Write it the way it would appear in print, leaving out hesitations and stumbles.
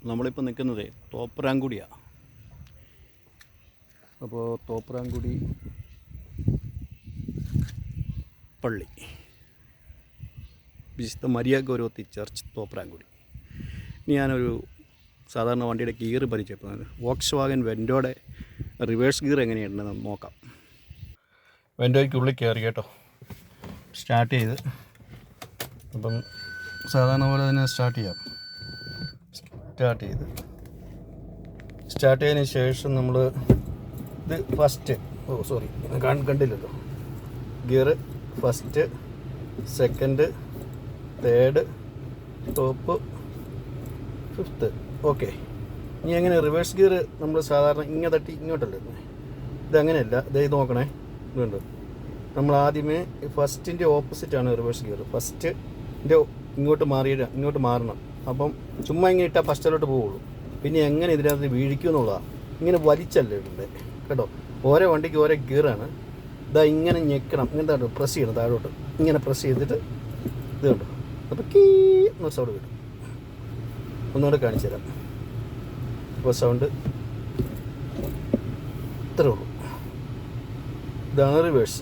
നമ്മളിപ്പോൾ നിൽക്കുന്നത് തോപ്രാംകുടിയാണ്. അപ്പോൾ തോപ്രാംകുടി പള്ളി, വിശുദ്ധ മരിയ ഗൗരവത്തി ചർച്ച് തോപ്രാംകുടി. ഇനി ഞാനൊരു സാധാരണ വണ്ടിയുടെ ഗിയർ പരിചയപ്പെടുന്നത് വോക്സ് വാഗൻ വെൻഡോയുടെ റിവേഴ്സ് ഗിയർ എങ്ങനെയുണ്ടെന്ന് നോക്കാം. വെൻഡോയ്ക്കുള്ളിൽ കയറി കേട്ടോ, സ്റ്റാർട്ട് ചെയ്ത്. അപ്പം സാധാരണ പോലെ തന്നെ സ്റ്റാർട്ട് ചെയ്തതിന് ശേഷം നമ്മൾ ഇത് ഫസ്റ്റ് കണ്ടില്ലല്ലോ, gear first, second, third, top, fifth. Okay. ഇനി എങ്ങനെ റിവേഴ്സ് ഗിയർ നമ്മൾ സാധാരണ ഇങ്ങനെ തട്ടി ഇങ്ങോട്ടല്ലേ ഇതങ്ങനെയല്ല. ഇത് നോക്കണേ, ഇതുണ്ട്. നമ്മൾ ആദ്യമേ ഫസ്റ്റിൻ്റെ ഓപ്പോസിറ്റാണ് റിവേഴ്സ് ഗിയർ. ഫസ്റ്റിൻ്റെ ഇങ്ങോട്ട് മാറണം. അപ്പം ചുമ്മാ ഇങ്ങനെ ഇട്ടാൽ ഫസ്റ്റിലോട്ട് പോവുള്ളൂ. പിന്നെ എങ്ങനെ ഇതിനകത്ത് വീഴിക്കും എന്നുള്ളതാണ്. ഇങ്ങനെ വലിച്ചല്ലേ ഇടണ്ടേ കേട്ടോ. ഓരോ വണ്ടിക്ക് ഓരോ ഗിയറാണ്. ഇതാ ഇങ്ങനെ ഞെക്കണം, ഇങ്ങനത്തെ പ്രസ് ചെയ്യണം താഴോട്ട്. ഇങ്ങനെ പ്രസ് ചെയ്തിട്ട് ഇത് കണ്ടോ, അപ്പോൾ കീ എന്നൊരു സൗണ്ട് കിട്ടും. ഒന്നുകൂടെ കാണിച്ചു തരാം. ഇപ്പോൾ സൗണ്ട് ഇത്രേ ഉള്ളൂ. ഇതാണ് റിവേഴ്സ്.